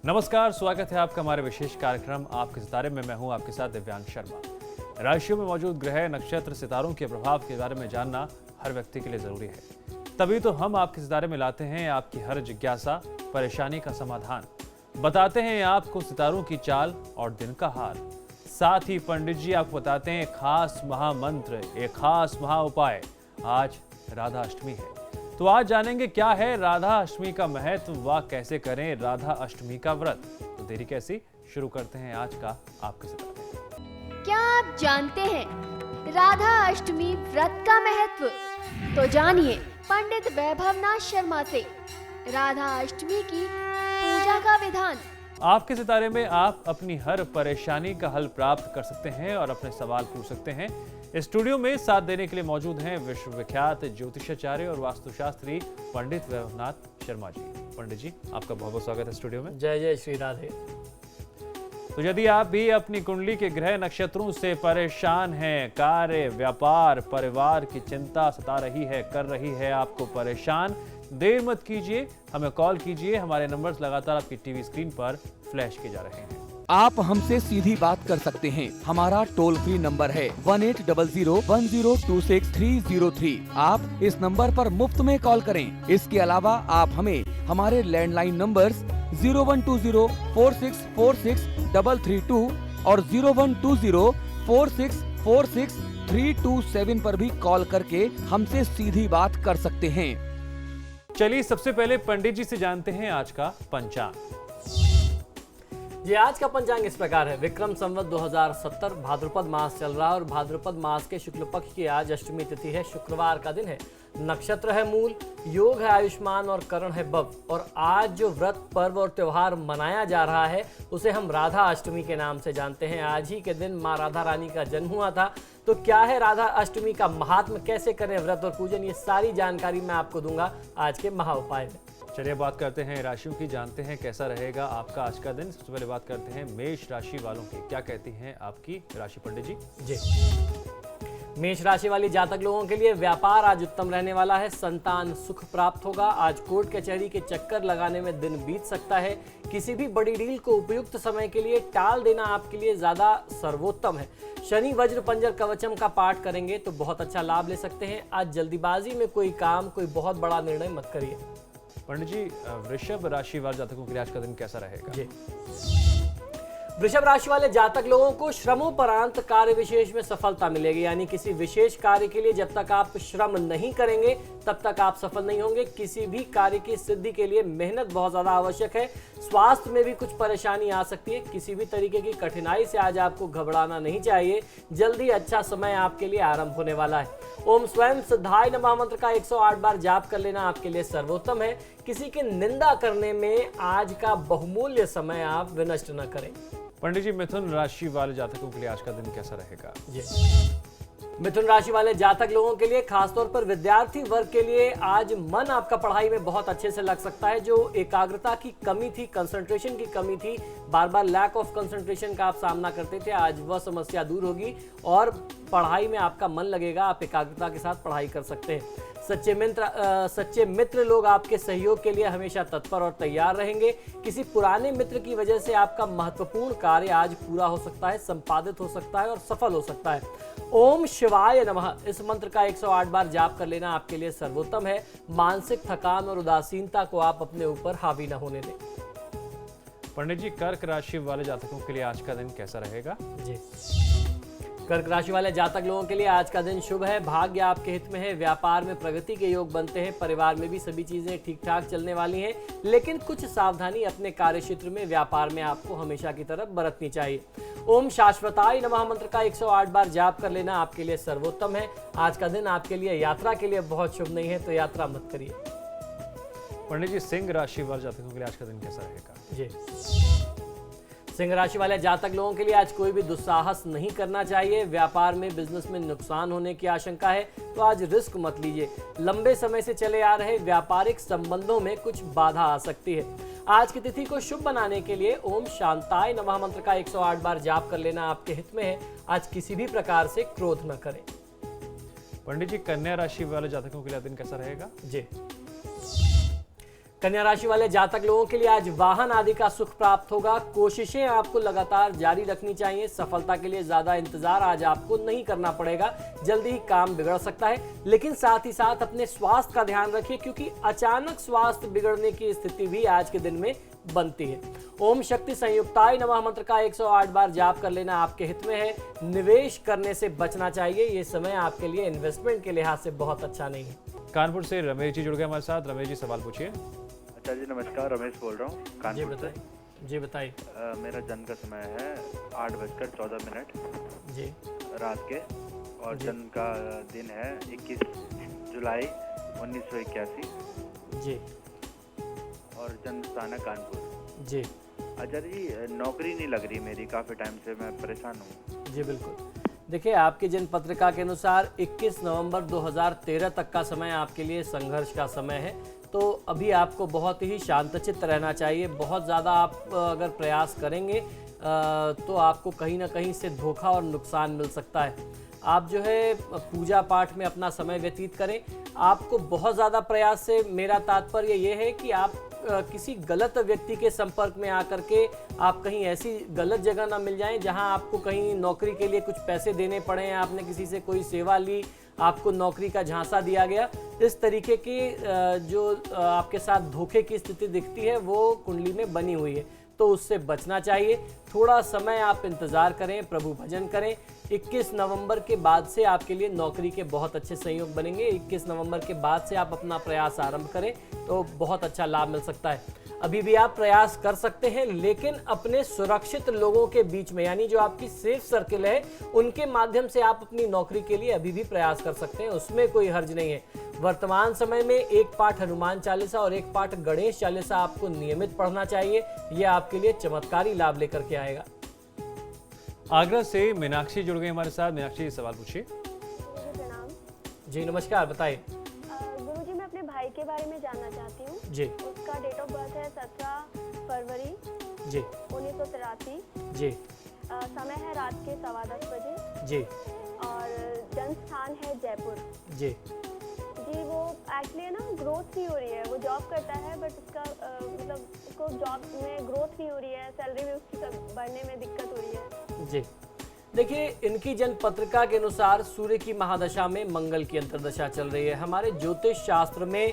नमस्कार, स्वागत है आपका हमारे विशेष कार्यक्रम आपके सितारे में। मैं हूं आपके साथ दिव्यांग शर्मा। राशियों में मौजूद ग्रह, नक्षत्र, सितारों के प्रभाव के बारे में जानना हर व्यक्ति के लिए जरूरी है। तभी तो हम आपके सितारे में लाते हैं आपकी हर जिज्ञासा, परेशानी का समाधान। बताते हैं आपको सितारों की चाल और दिन का हाल। साथ ही पंडित जी आपको बताते हैं खास महामंत्र, एक खास महा उपाय। आज राधा अष्टमी है, तो आज जानेंगे क्या है राधा अष्टमी का महत्व व कैसे करें राधा अष्टमी का व्रत। तो देरी कैसी, शुरू करते हैं आज का आपके सितारे। क्या आप जानते हैं राधा अष्टमी व्रत का महत्व? तो जानिए पंडित वैभवनाथ शर्मा से राधा अष्टमी की पूजा का विधान। आपके सितारे में आप अपनी हर परेशानी का हल प्राप्त कर सकते हैं और अपने सवाल पूछ सकते हैं। स्टूडियो में साथ देने के लिए मौजूद हैं विश्वविख्यात ज्योतिषाचार्य और वास्तुशास्त्री पंडित वैभवनाथ शर्मा जी। पंडित जी, आपका बहुत बहुत स्वागत है स्टूडियो में। जय जय श्री राधे। तो यदि आप भी अपनी कुंडली के ग्रह नक्षत्रों से परेशान हैं, कार्य, व्यापार, परिवार की चिंता सता रही है, कर रही है आपको परेशान, देर मत कीजिए, हमें कॉल कीजिए। हमारे नंबर्स लगातार आपकी टीवी स्क्रीन पर फ्लैश किए जा रहे हैं। आप हमसे सीधी बात कर सकते हैं। हमारा टोल फ्री नंबर है 180010263003। आप इस नंबर पर मुफ्त में कॉल करें। इसके अलावा आप हमें हमारे लैंडलाइन नंबर्स 012046463332 और 012046463327 पर भी कॉल करके हमसे सीधी बात कर सकते हैं। चलिए सबसे पहले पंडित जी से जानते हैं आज का पंचांग। ये आज का पंचांग इस प्रकार है। विक्रम संवत 2070 भाद्रपद मास चल रहा है और भाद्रपद मास के शुक्ल पक्ष की आज अष्टमी तिथि है। शुक्रवार का दिन है। नक्षत्र है मूल, योग है आयुष्मान और करण है बव। और आज जो व्रत, पर्व और त्योहार मनाया जा रहा है उसे हम राधा अष्टमी के नाम से जानते हैं। आज ही के दिन माँ राधा रानी का जन्म हुआ था। तो क्या है राधा अष्टमी का महात्म, कैसे करें व्रत और पूजन, ये सारी जानकारी मैं आपको दूंगा आज के महा उपाय में। चलिए बात करते हैं राशियों की, जानते हैं कैसा रहेगा आपका आज का दिन। सबसे पहले बात करते हैं मेष राशि वालों की। क्या कहती हैं आपकी राशि पंडित जी? जी, मेष राशि वाली जातक लोगों के लिए व्यापार आज उत्तम रहने वाला है। संतान सुख प्राप्त होगा। आज कोर्ट कचहरी के चक्कर लगाने में दिन बीत सकता है। किसी भी बड़ी डील को उपयुक्त समय के लिए टाल देना आपके लिए ज्यादा सर्वोत्तम है। शनि वज्र पंजर कवचम का पाठ करेंगे तो बहुत अच्छा लाभ ले सकते हैं। आज जल्दीबाजी में कोई काम, कोई बहुत बड़ा निर्णय मत करिए। पंडित जी, वृषभ राशि वाले जातकों के लिए आज का दिन कैसा रहेगा? जी, वृषभ राशि वाले जातक लोगों को श्रमोपरांत कार्य विशेष में सफलता मिलेगी। यानी किसी विशेष कार्य के लिए जब तक आप श्रम नहीं करेंगे तब तक आप सफल नहीं होंगे। किसी भी कार्य की सिद्धि के लिए मेहनत बहुत ज्यादा आवश्यक है। स्वास्थ्य में भी कुछ परेशानी आ सकती है। किसी भी तरीके की कठिनाई से आज आपको घबराना नहीं चाहिए। जल्दी अच्छा समय आपके लिए आरंभ होने वाला है। ओम स्वयं सिद्धाय नमः मंत्र का 108 बार जाप कर लेना आपके लिए सर्वोत्तम है। किसी की निंदा करने में आज का बहुमूल्य समय आप विनष्ट न करें। पंडित जी, मिथुन राशि वाले जातकों के लिए आज का दिन कैसा रहेगा? मिथुन राशि वाले जातक लोगों के लिए, खासतौर पर विद्यार्थी वर्ग के लिए, आज मन आपका पढ़ाई में बहुत अच्छे से लग सकता है। जो एकाग्रता की कमी थी, कंसंट्रेशन की कमी थी, बार बार लैक ऑफ कंसंट्रेशन का आप सामना करते थे, आज वह समस्या दूर होगी और पढ़ाई में आपका मन लगेगा। आप एकाग्रता के साथ पढ़ाई कर सकते हैं। सच्चे मित्र लोग आपके सहयोग के लिए हमेशा तत्पर और तैयार रहेंगे। किसी पुराने मित्र की वजह से आपका महत्वपूर्ण कार्य आज पूरा हो सकता है, संपादित हो सकता है और सफल हो सकता है। ओम शिवाय नमः इस मंत्र का 108 बार जाप कर लेना आपके लिए सर्वोत्तम है। मानसिक थकान और उदासीनता को आप अपने ऊपर हावी न होने दें। पंडित जी, कर्क राशि वाले जातकों के लिए आज का दिन कैसा रहेगा? जी, कर्क राशि वाले जातक लोगों के लिए आज का दिन शुभ है। भाग्य आपके हित में है। व्यापार में प्रगति के योग बनते हैं। परिवार में भी सभी चीजें ठीक ठाक चलने वाली हैं, लेकिन कुछ सावधानी अपने कार्य क्षेत्र में, व्यापार में आपको हमेशा की तरफ बरतनी चाहिए। ओम शाश्वताय नमः मंत्र का 108 बार जाप कर लेना आपके लिए सर्वोत्तम है। आज का दिन आपके लिए यात्रा के लिए बहुत शुभ नहीं है, तो यात्रा मत करिए। पंडित जी, सिंह राशि वाले जातकों के लिए आज का दिन कैसा रहेगा? जी, सिंह राशि वाले जातक लोगों के लिए आज कोई भी दुस्साहस नहीं करना चाहिए। व्यापार में, बिजनेस में नुकसान होने की आशंका है, तो आज रिस्क मत लीजिए। लंबे समय से चले आ रहे व्यापारिक संबंधों में कुछ बाधा आ सकती है। आज की तिथि को शुभ बनाने के लिए ओम शांताय नमः मंत्र का 108 बार जाप कर लेना आपके हित में है। आज किसी भी प्रकार से क्रोध न करें। पंडित जी, कन्या राशि वाले जातकों के लिए दिन कैसा रहेगा? जी, कन्या राशि वाले जातक लोगों के लिए आज वाहन आदि का सुख प्राप्त होगा। कोशिशें आपको लगातार जारी रखनी चाहिए। सफलता के लिए ज्यादा इंतजार आज आपको नहीं करना पड़ेगा, जल्दी ही काम बिगड़ सकता है। लेकिन साथ ही साथ अपने स्वास्थ्य का ध्यान रखिए, क्योंकि अचानक स्वास्थ्य बिगड़ने की स्थिति भी आज के दिन में बनती है। ओम शक्ति संयुक्ताय नमः मंत्र का 108 बार जाप कर लेना आपके हित में है। निवेश करने से बचना चाहिए, ये समय आपके लिए इन्वेस्टमेंट के लिहाज से बहुत अच्छा नहीं है। कानपुर से रमेश जी जुड़ गए हमारे साथ। रमेश जी, सवाल पूछिए। अच्छा जी, नमस्कार। रमेश बोल रहा हूँ जी कानपुर से। बताइए। जी बताइए। मेरा जन्म का समय है 8:14 जी रात के, और जी। जन्म का दिन है 21 जुलाई 1981, जी और जन्म स्थान है कानपुर। जी आचार्य जी, नौकरी नहीं लग रही मेरी, काफ़ी टाइम से मैं परेशान हूँ। जी बिल्कुल। देखिए, आपकी जन्म पत्रिका के अनुसार 21 नवंबर 2013 तक का समय आपके लिए संघर्ष का समय है। तो अभी आपको बहुत ही शांतचित्त रहना चाहिए। बहुत ज़्यादा आप अगर प्रयास करेंगे तो आपको कहीं ना कहीं से धोखा और नुकसान मिल सकता है। आप जो है पूजा पाठ में अपना समय व्यतीत करें। आपको बहुत ज़्यादा प्रयास से मेरा तात्पर्य ये है कि आप किसी गलत व्यक्ति के संपर्क में आकर के आप कहीं ऐसी गलत जगह ना मिल जाएं जहां आपको कहीं नौकरी के लिए कुछ पैसे देने पड़े, आपने किसी से कोई सेवा ली, आपको नौकरी का झांसा दिया गया। इस तरीके की जो आपके साथ धोखे की स्थिति दिखती है वो कुंडली में बनी हुई है, तो उससे बचना चाहिए। थोड़ा समय आप इंतज़ार करें, प्रभु भजन करें। 21 नवंबर के बाद से आपके लिए नौकरी के बहुत अच्छे संयोग बनेंगे। 21 नवंबर के बाद से आप अपना प्रयास आरंभ करें तो बहुत अच्छा लाभ मिल सकता है। अभी भी आप प्रयास कर सकते हैं, लेकिन अपने सुरक्षित लोगों के बीच में, यानी जो आपकी सेफ सर्किल है, उनके माध्यम से आप अपनी नौकरी के लिए अभी भी प्रयास कर सकते हैं, उसमें कोई हर्ज नहीं है। वर्तमान समय में एक पाठ हनुमान चालीसा और एक पाठ गणेश चालीसा आपको नियमित पढ़ना चाहिए। यह आपके लिए चमत्कारी लाभ लेकर के आएगा। आगरा से मीनाक्षी जुड़ गई हमारे साथ। मीनाक्षी, सवाल पूछिए। प्रणाम। जी नमस्कार, बताइए। गुरुजी, मैं अपने भाई के बारे में जानना चाहती हूँ। जी उसका डेट ऑफ बर्थ है 17 फरवरी जी 1983। जी समय है रात के 10:15 बजे, जी और जन्म स्थान है जयपुर। जी जी, वो एक्चुअली ना ग्रोथ नहीं हो रही है। वो जॉब करता है, बट उसका मतलब उसको जॉब में ग्रोथ नहीं हो रही है, सैलरी में उसकी बढ़ने में दिक्कत हो रही है। जी देखिए, इनकी जन्म पत्रिका के अनुसार सूर्य की महादशा में मंगल की अंतर्दशा चल रही है। हमारे ज्योतिष शास्त्र में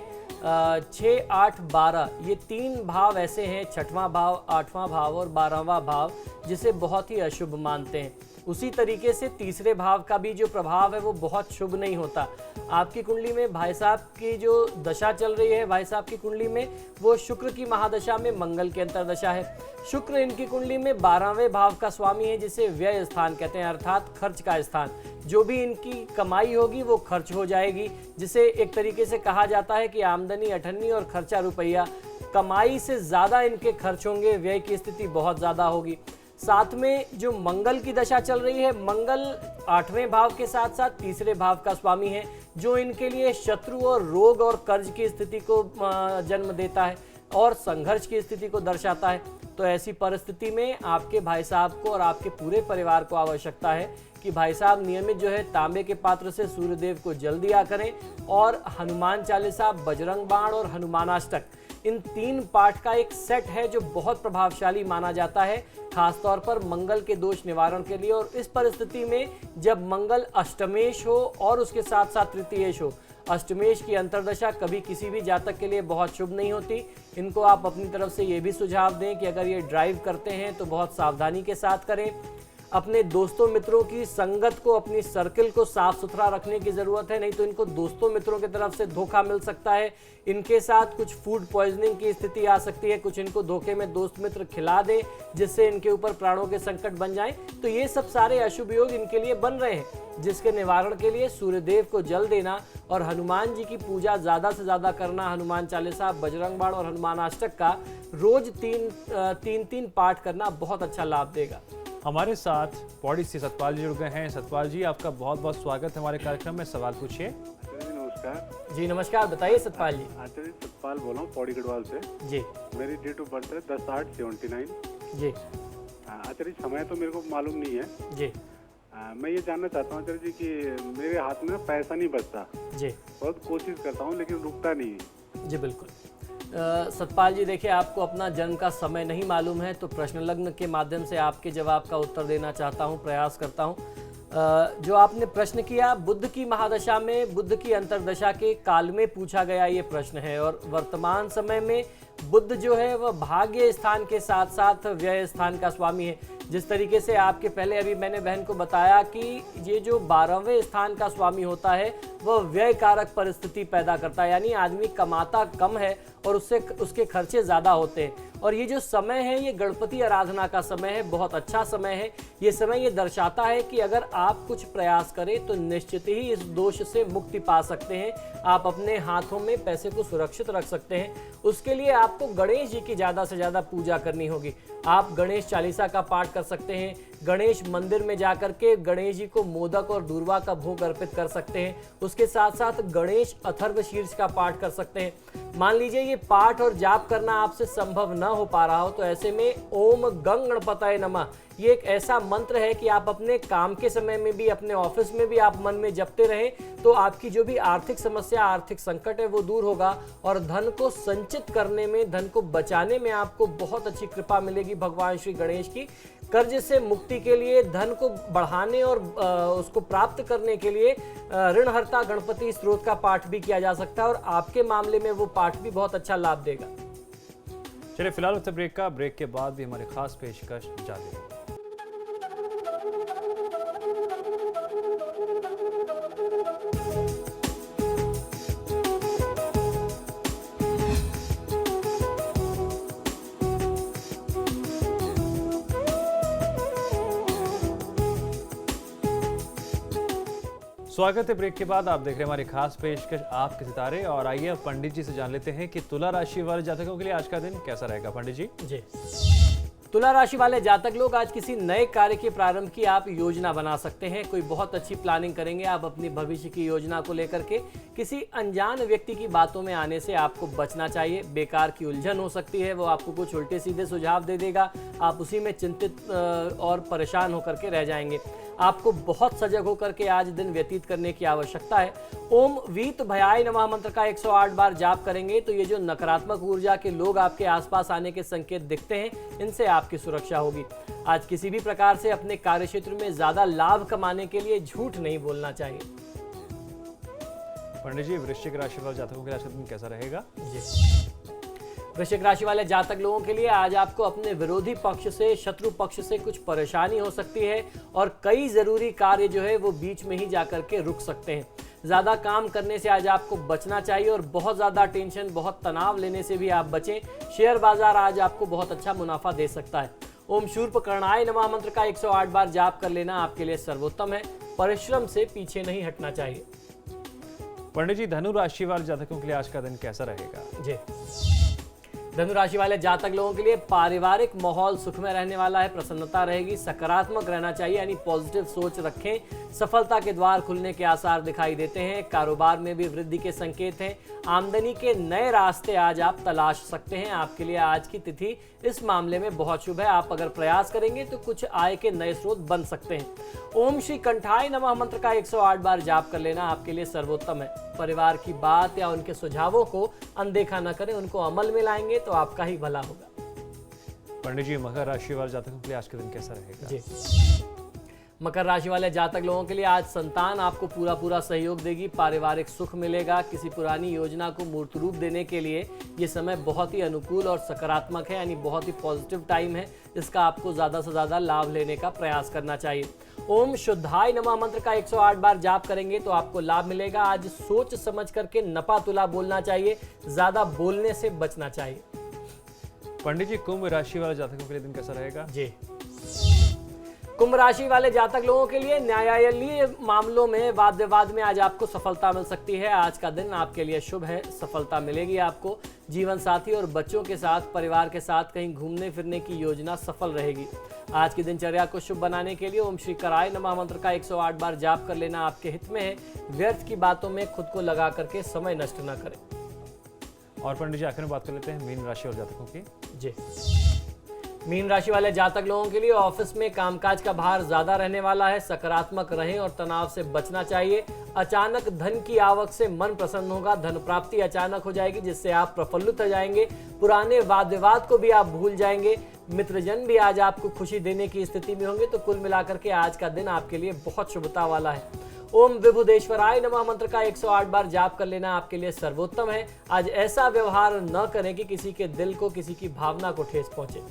6, 8, 12 ये 3 भाव ऐसे हैं, 6वां भाव, 8वां भाव और 12वां भाव, जिसे बहुत ही अशुभ मानते हैं। उसी तरीके से तीसरे भाव का भी जो प्रभाव है वो बहुत शुभ नहीं होता। आपकी कुंडली में भाई साहब की जो दशा चल रही है, भाई साहब की कुंडली में वो शुक्र की महादशा में मंगल की अंतर्दशा है। शुक्र इनकी कुंडली में 12वें भाव का स्वामी है, जिसे व्यय स्थान कहते हैं, अर्थात खर्च का स्थान। जो भी इनकी कमाई होगी वो खर्च हो जाएगी, जिसे एक तरीके से कहा जाता है कि आमदनी अठन्नी और खर्चा रुपया। कमाई से ज़्यादा इनके खर्च होंगे, व्यय की स्थिति बहुत ज़्यादा होगी। साथ में जो मंगल की दशा चल रही है, मंगल 8वें भाव के साथ साथ तीसरे भाव का स्वामी है, जो इनके लिए शत्रु और रोग और कर्ज की स्थिति को जन्म देता है और संघर्ष की स्थिति को दर्शाता है। तो ऐसी परिस्थिति में आपके भाई साहब को और आपके पूरे परिवार को आवश्यकता है कि भाई साहब नियमित जो है तांबे के पात्र से सूर्यदेव को जल दिया करें, और हनुमान चालीसा, बजरंग बाण और हनुमानाष्टक, इन 3 पाठ का एक सेट है जो बहुत प्रभावशाली माना जाता है, खासतौर पर मंगल के दोष निवारण के लिए। और इस परिस्थिति में जब मंगल अष्टमेश हो और उसके साथ साथ तृतीयेश हो, अष्टमेश की अंतर्दशा कभी किसी भी जातक के लिए बहुत शुभ नहीं होती। इनको आप अपनी तरफ से ये भी सुझाव दें कि अगर ये ड्राइव करते हैं तो बहुत सावधानी के साथ करें। अपने दोस्तों मित्रों की संगत को, अपनी सर्किल को साफ सुथरा रखने की ज़रूरत है, नहीं तो इनको दोस्तों मित्रों की तरफ से धोखा मिल सकता है। इनके साथ कुछ फूड पॉइजनिंग की स्थिति आ सकती है, कुछ इनको धोखे में दोस्त मित्र खिला दें जिससे इनके ऊपर प्राणों के संकट बन जाएं। तो ये सब सारे अशुभ योग इनके लिए बन रहे हैं, जिसके निवारण के लिए सूर्यदेव को जल देना और हनुमान जी की पूजा ज़्यादा से ज़्यादा करना, हनुमान चालीसा, बजरंग बाण और हनुमानाष्टक का रोज 3 पाठ करना बहुत अच्छा लाभ देगा। हमारे साथ पौड़ी से सतपाल जी जुड़ गए हैं। सतपाल जी, आपका बहुत बहुत स्वागत है हमारे कार्यक्रम में। सवाल पूछिए। आचार्य जी नमस्कार। जी नमस्कार, बताइए सतपाल जी। आचार्य जी सतपाल बोल रहा हूँ, पौड़ी गढ़वाल से। जी मेरी डेट ऑफ बर्थ है 10/8/79। जी आचार्य जी समय तो मेरे को मालूम नहीं है। जी मैं ये जानना चाहता हूँ आचार्य जी कि मेरे हाथ में पैसा नहीं बचता। जी बहुत कोशिश करता हूँ लेकिन रुकता नहीं है। जी बिल्कुल। सतपाल जी, देखिए आपको अपना जन्म का समय नहीं मालूम है, तो प्रश्न लग्न के माध्यम से आपके जवाब का उत्तर देना चाहता हूँ, प्रयास करता हूँ। जो आपने प्रश्न किया, बुध की महादशा में बुध की अंतर्दशा के काल में पूछा गया ये प्रश्न है, और वर्तमान समय में बुध जो है वह भाग्य स्थान के साथ साथ व्यय स्थान का स्वामी है। जिस तरीके से आपके पहले अभी मैंने बहन को बताया कि ये जो 12वें स्थान का स्वामी होता है वह व्यय कारक परिस्थिति पैदा करता है, यानी आदमी कमाता कम है और उसके खर्चे ज़्यादा होते हैं। और ये जो समय है ये गणपति आराधना का समय है, बहुत अच्छा समय है। ये समय ये दर्शाता है कि अगर आप कुछ प्रयास करें तो निश्चित ही इस दोष से मुक्ति पा सकते हैं, आप अपने हाथों में पैसे को सुरक्षित रख सकते हैं। उसके लिए आपको गणेश जी की ज़्यादा से ज़्यादा पूजा करनी होगी। आप गणेश चालीसा का पाठ कर सकते हैं, गणेश मंदिर में जाकर के गणेश जी को मोदक और दूर्वा का भोग अर्पित कर सकते हैं। उसके साथ साथ गणेश अथर्व शीर्ष का पाठ कर सकते हैं। मान लीजिए ये पाठ और जाप करना आपसे संभव न हो पा रहा हो, तो ऐसे में ओम गंग गणपतये नमः ये एक ऐसा मंत्र है कि आप अपने काम के समय में भी, अपने ऑफिस में भी आप मन में जपते रहें, तो आपकी जो भी आर्थिक समस्या, आर्थिक संकट है वो दूर होगा और धन को संचित करने में, धन को बचाने में आपको बहुत अच्छी कृपा मिलेगी भगवान श्री गणेश की। कर्ज से मुक्ति के लिए, धन को बढ़ाने और उसको प्राप्त करने के लिए ऋणहर्ता गणपति स्त्रोत का पाठ भी किया जा सकता है और आपके मामले में वो पाठ भी बहुत अच्छा लाभ देगा। चलिए फिलहाल उत्तर ब्रेक का, ब्रेक के बाद भी हमारी खास पेशकश जारी है। स्वागत है ब्रेक के बाद। आप देख रहे हैं हमारी खास पेशकश आपके सितारे, और आइए अब पंडित जी से जान लेते हैं कि तुला राशि वाले जातकों के लिए आज का दिन कैसा रहेगा। पंडित जी। जी, तुला राशि वाले जातक लोग आज किसी नए कार्य के प्रारंभ की आप योजना बना सकते हैं। कोई बहुत अच्छी प्लानिंग करेंगे आप अपनी भविष्य की योजना को लेकर के। किसी अनजान व्यक्ति की बातों में आने से आपको बचना चाहिए। बेकार की उलझन हो सकती है, वो आपको कुछ उल्टे सीधे सुझाव दे देगा, आप उसी में चिंतित और परेशान होकर के रह जाएंगे। आपको बहुत सजग होकर के आज दिन व्यतीत करने की आवश्यकता है। ओम वीत भयाय नमः मंत्र का 108 बार जाप करेंगे तो ये जो नकारात्मक ऊर्जा के लोग आपके आसपास आने के संकेत दिखते हैं, इनसे आपकी सुरक्षा होगी। आज किसी भी प्रकार से अपने कार्य क्षेत्र में ज्यादा लाभ कमाने के लिए झूठ नहीं बोलना चाहिए। पंडित जी, वृश्चिक राशि वाले जातकों के लिए आज का दिन कैसा रहेगा। जी, वृश्चिक राशि वाले जातक लोगों के लिए आज आपको अपने विरोधी पक्ष से, शत्रु पक्ष से कुछ परेशानी हो सकती है और कई जरूरी कार्य जो है वो बीच में ही जाकर के रुक सकते हैं। ज़्यादा काम करने से आज आपको बचना चाहिए और बहुत ज़्यादा टेंशन, बहुत तनाव लेने से भी आप बचें। शेयर बाजार आज आपको बहुत अच्छा मुनाफा दे सकता है। ओम शूर्पकर्णाय नमः मंत्र का 108 बार जाप कर लेना आपके लिए सर्वोत्तम है। परिश्रम से पीछे नहीं हटना चाहिए। पंडित जी, धनु राशि वाले जातकों के लिए आज का दिन कैसा रहेगा। जी, धनु राशि वाले जातक लोगों के लिए पारिवारिक माहौल सुखमय रहने वाला है, प्रसन्नता रहेगी, सकारात्मक रहना चाहिए, यानी पॉजिटिव सोच रखें। सफलता के द्वार खुलने के आसार दिखाई देते हैं। कारोबार में भी वृद्धि के संकेत हैं। आमदनी के नए रास्ते आज आप तलाश सकते हैं। आपके लिए आज की तिथि इस मामले में बहुत शुभ है। आप अगर प्रयास करेंगे तो कुछ आय के नए स्रोत बन सकते हैं। ओम श्री कंठाय नमः मंत्र का 108 बार जाप कर लेना आपके लिए सर्वोत्तम है। परिवार की बात या उनके सुझावों को अनदेखा न करें, उनको अमल में लाएंगे तो आपका ही भला होगा। पंडित जी, मकर राशि वाले जातकों के लिए आज का दिन कैसा रहेगा। जी, मकर राशि वाले जातक लोगों के लिए आज संतान आपको पूरा सहयोग देगी। पारिवारिक सुख मिलेगा। किसी पुरानी योजना को मूर्त रूप देने के लिए ये समय बहुत ही अनुकूल और सकारात्मक है, यानी बहुत ही पॉजिटिव टाइम है। इसका आपको ज़्यादा से ज़्यादा लाभ लेने का प्रयास करना चाहिए। ओम शुद्धाय नमः मंत्र का 108 बार जाप करेंगे तो आपको लाभ मिलेगा। आज सोच समझ करके नपा तुला बोलना चाहिए, ज़्यादा बोलने से बचना चाहिए। पंडित जी, कुंभ राशि वाले जातकों के लिए दिन कैसा रहेगा। जी, कुंभ राशि वाले जातक लोगों के लिए न्यायालयीय मामलों में, वाद विवाद में आज आपको सफलता मिल सकती है। आज का दिन आपके लिए शुभ है, सफलता मिलेगी आपको। जीवन साथी और बच्चों के साथ, परिवार के साथ कहीं घूमने फिरने की योजना सफल रहेगी। आज की दिनचर्या को शुभ बनाने के लिए ओम श्री कराय नमः मंत्र का 108 बार जाप कर लेना आपके हित में है। व्यर्थ की बातों में खुद को लगा करके समय नष्ट न करें। और पंडित जी, आखिर में बात कर लेते हैं मीन राशि और जातकों की। जी, मीन राशि वाले जातक लोगों के लिए ऑफिस में कामकाज का भार ज्यादा रहने वाला है। सकारात्मक रहें और तनाव से बचना चाहिए। अचानक धन की आवक से मन प्रसन्न होगा। धन प्राप्ति अचानक हो जाएगी जिससे आप प्रफुल्लित हो जाएंगे। पुराने वाद विवाद को भी आप भूल जाएंगे। मित्रजन भी आज आपको खुशी देने की स्थिति में होंगे। तो कुल मिलाकर के आज का दिन आपके लिए बहुत शुभता वाला है। ओम विभुदेश्वराय नमः मंत्र का 108 बार जाप कर लेना आपके लिए सर्वोत्तम है। आज ऐसा व्यवहार न करें कि किसी के दिल को, किसी की भावना को ठेस पहुंचे।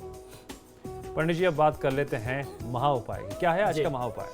पंडित जी अब बात कर लेते हैं महा उपाय की। क्या है आज का महा उपाय?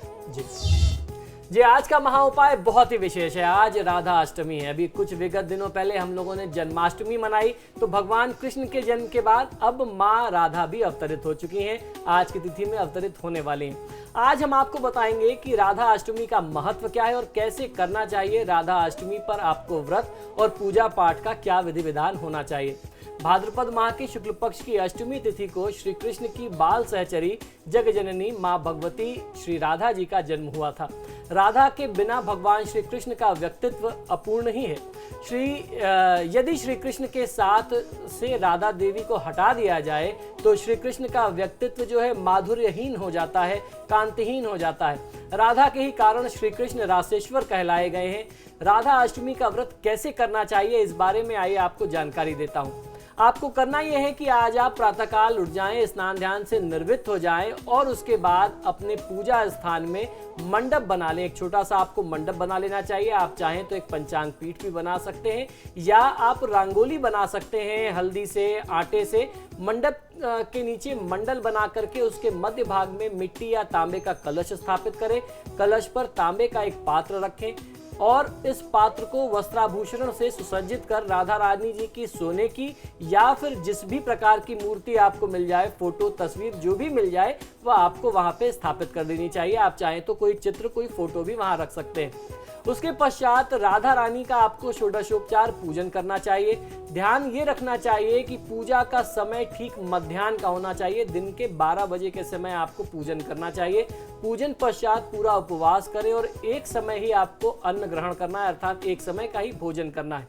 जी आज का महा उपाय बहुत ही विशेष है। आज राधा अष्टमी है। अभी कुछ विगत दिनों पहले हम लोगों ने जन्माष्टमी मनाई, तो भगवान कृष्ण के जन्म के बाद अब माँ राधा भी अवतरित हो चुकी हैं। आज की तिथि में अवतरित होने वाली हैं। आज हम आपको बताएंगे कि राधा अष्टमी का महत्व क्या है और कैसे करना चाहिए। राधा अष्टमी पर आपको व्रत और पूजा पाठ का क्या विधि विधान होना चाहिए। भाद्रपद माह की शुक्ल पक्ष की अष्टमी तिथि को श्री कृष्ण की बाल सहचरी जग जननी माँ भगवती श्री राधा जी का जन्म हुआ था। राधा के बिना भगवान श्री कृष्ण का व्यक्तित्व अपूर्ण ही है। यदि श्री कृष्ण के साथ से राधा देवी को हटा दिया जाए तो श्री कृष्ण का व्यक्तित्व जो है माधुर्यहीन हो जाता है, कांतिहीन हो जाता है। राधा के ही कारण श्री कृष्ण रासेश्वर कहलाए गए हैं। राधा अष्टमी का व्रत कैसे करना चाहिए इस बारे में आइए आपको जानकारी देता हूँ। आपको करना यह है कि आज आप प्रातःकाल उठ जाएं, स्नान ध्यान से निर्वृत्त हो जाएं और उसके बाद अपने पूजा स्थान में मंडप बना लें। एक छोटा सा आपको मंडप बना लेना चाहिए। आप चाहें तो एक पंचांग पीठ भी बना सकते हैं या आप रंगोली बना सकते हैं हल्दी से, आटे से। मंडप के नीचे मंडल बना करके उसके मध्य भाग में मिट्टी या तांबे का कलश स्थापित करें। कलश पर तांबे का एक पात्र रखें और इस पात्र को वस्त्राभूषण से सुसज्जित कर राधा रानी जी की सोने की या फिर जिस भी प्रकार की मूर्ति आपको मिल जाए, फोटो, तस्वीर जो भी मिल जाए, वह आपको वहां पे स्थापित कर देनी चाहिए। आप चाहें तो कोई चित्र, कोई फोटो भी वहां रख सकते हैं। उसके पश्चात राधा रानी का आपको षोडशोपचार पूजन करना चाहिए। ध्यान ये रखना चाहिए कि पूजा का समय ठीक मध्याह्न का होना चाहिए। दिन के 12 बजे के समय आपको पूजन करना चाहिए। पूजन पश्चात पूरा उपवास करें और एक समय ही आपको अन्न ग्रहण करना है, अर्थात एक समय का ही भोजन करना है।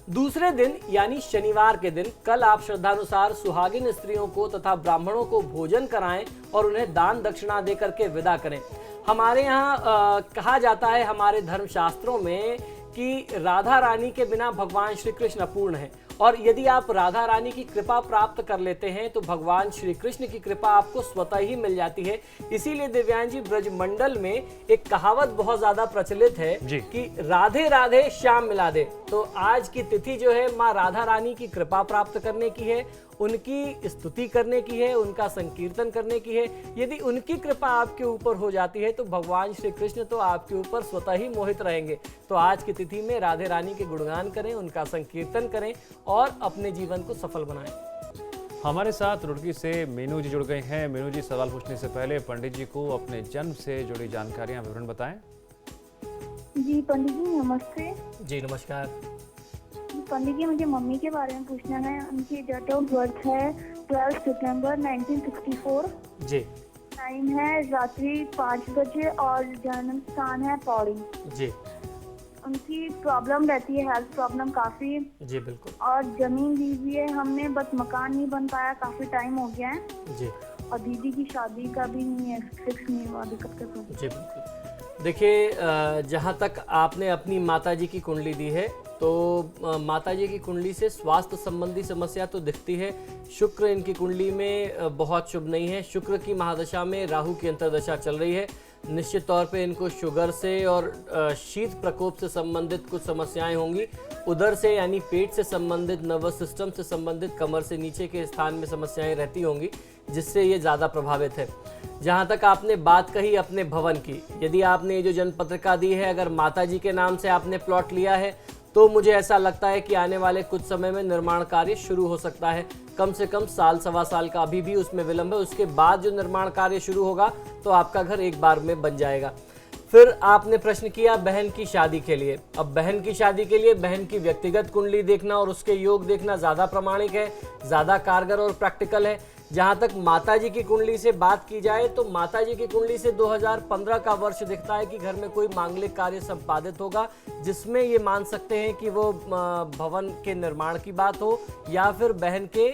दूसरे दिन यानी शनिवार के दिन कल आप श्रद्धानुसार सुहागिन स्त्रियों को तथा ब्राह्मणों को भोजन कराएं और उन्हें दान दक्षिणा दे करके विदा करें। हमारे यहाँ कहा जाता है हमारे धर्मशास्त्रों में कि राधा रानी के बिना भगवान श्री कृष्ण अपूर्ण है और यदि आप राधा रानी की कृपा प्राप्त कर लेते हैं तो भगवान श्री कृष्ण की कृपा आपको स्वतः ही मिल जाती है। इसीलिए दिव्यांग जी ब्रजमंडल में एक कहावत बहुत ज्यादा प्रचलित है कि राधे राधे श्याम मिला दे। तो आज की तिथि जो है माँ राधा रानी की कृपा प्राप्त करने की है, उनकी स्तुति करने की है, उनका संकीर्तन करने की है। यदि उनकी कृपा आपके ऊपर हो जाती है तो भगवान श्री कृष्ण तो आपके ऊपर स्वतः ही मोहित रहेंगे। तो आज की तिथि में राधे रानी के गुणगान करें, उनका संकीर्तन करें और अपने जीवन को सफल बनाएं। हमारे साथ रुड़की से मीनू जी जुड़ गए हैं। मीनू जी, सवाल पूछने से पहले पंडित जी को अपने जन्म से जुड़ी जानकारियां विवरण बताएं। जी पंडित जी नमस्ते। जी नमस्कार। पंडित जी मुझे मम्मी के बारे में पूछना है। उनकी डेट ऑफ बर्थ है 12 सितंबर 1964। जी। टाइम है रात्रि 5 बजे और जन्म स्थान है पौड़ी। जी। उनकी प्रॉब्लम रहती है, हेल्थ प्रॉब्लम काफी। जी बिल्कुल। और जमीन ली हुई है हमने, बस मकान नहीं बन पाया, काफी टाइम हो गया है। जी। और दीदी की शादी का भी नहीं है, फिक्स नहीं हुआ अभी कब तक। जी बिल्कुल। देखिए, जहाँ तक आपने अपनी माताजी की कुंडली दी है तो माताजी की कुंडली से स्वास्थ्य संबंधी समस्या तो दिखती है। शुक्र इनकी कुंडली में बहुत शुभ नहीं है। शुक्र की महादशा में राहु की अंतर्दशा चल रही है। निश्चित तौर पे इनको शुगर से और शीत प्रकोप से संबंधित कुछ समस्याएं होंगी। उदर से यानी पेट से संबंधित, नर्वस सिस्टम से संबंधित, कमर से नीचे के स्थान में समस्याएं रहती होंगी जिससे ये ज़्यादा प्रभावित है। जहाँ तक आपने बात कही अपने भवन की, यदि आपने ये जो जन्म पत्रिका दी है अगर माताजी के नाम से आपने प्लॉट लिया है तो मुझे ऐसा लगता है कि आने वाले कुछ समय में निर्माण कार्य शुरू हो सकता है। कम से कम साल सवा साल का अभी भी उसमें विलंब है। उसके बाद जो निर्माण कार्य शुरू होगा तो आपका घर एक बार में बन जाएगा। फिर आपने प्रश्न किया बहन की शादी के लिए। अब बहन की शादी के लिए बहन की व्यक्तिगत कुंडली देखना और उसके योग देखना ज़्यादा प्रामाणिक है, ज़्यादा कारगर और प्रैक्टिकल है। जहां तक माताजी की कुंडली से बात की जाए तो माताजी की कुंडली से 2015 का वर्ष दिखता है कि घर में कोई मांगलिक कार्य संपादित होगा, जिसमें ये मान सकते हैं कि वो भवन के निर्माण की बात हो या फिर बहन के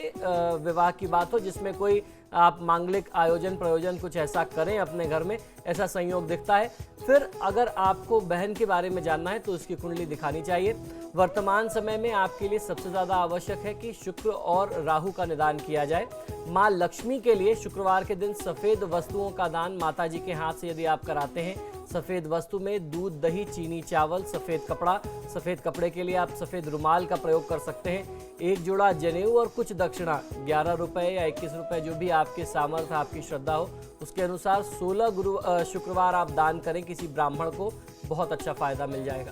विवाह की बात हो, जिसमें कोई आप मांगलिक आयोजन प्रयोजन कुछ ऐसा करें अपने घर में, ऐसा संयोग दिखता है। फिर अगर आपको बहन के बारे में जानना है तो उसकी कुंडली दिखानी चाहिए। वर्तमान समय में आपके लिए सबसे ज़्यादा आवश्यक है कि शुक्र और राहु का निदान किया जाए। माँ लक्ष्मी के लिए शुक्रवार के दिन सफ़ेद वस्तुओं का दान माताजी के हाथ से यदि आप कराते हैं, सफ़ेद वस्तु में दूध, दही, चीनी, चावल, सफ़ेद कपड़ा, सफ़ेद कपड़े के लिए आप सफ़ेद रुमाल का प्रयोग कर सकते हैं। एक जोड़ा जनेऊ और कुछ दक्षिणा 11 रुपये या 21 रुपये, जो भी आपके सामर्थ्य आपकी श्रद्धा हो उसके अनुसार 16 शुक्रवार आप दान करें किसी ब्राह्मण को, बहुत अच्छा फायदा मिल जाएगा।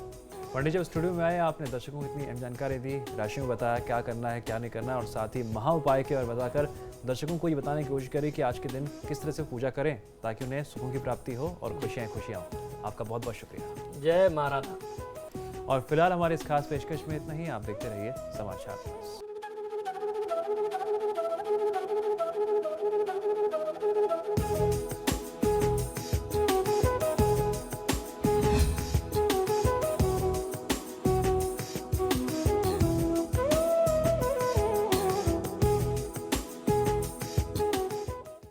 पंडित जी, स्टूडियो में आए, आपने दर्शकों को इतनी अहम जानकारी दी, राशियों में बताया क्या करना है क्या नहीं करना, और साथ ही महा उपाय के और बताकर दर्शकों को ये बताने की कोशिश करी कि आज के दिन किस तरह से पूजा करें ताकि उन्हें सुखों की प्राप्ति हो और खुशियाँ खुशियाँ हो। आपका बहुत बहुत शुक्रिया। जय महाराज। और फिलहाल हमारे इस खास पेशकश में इतना ही। आप देखते रहिए समाचार प्लस।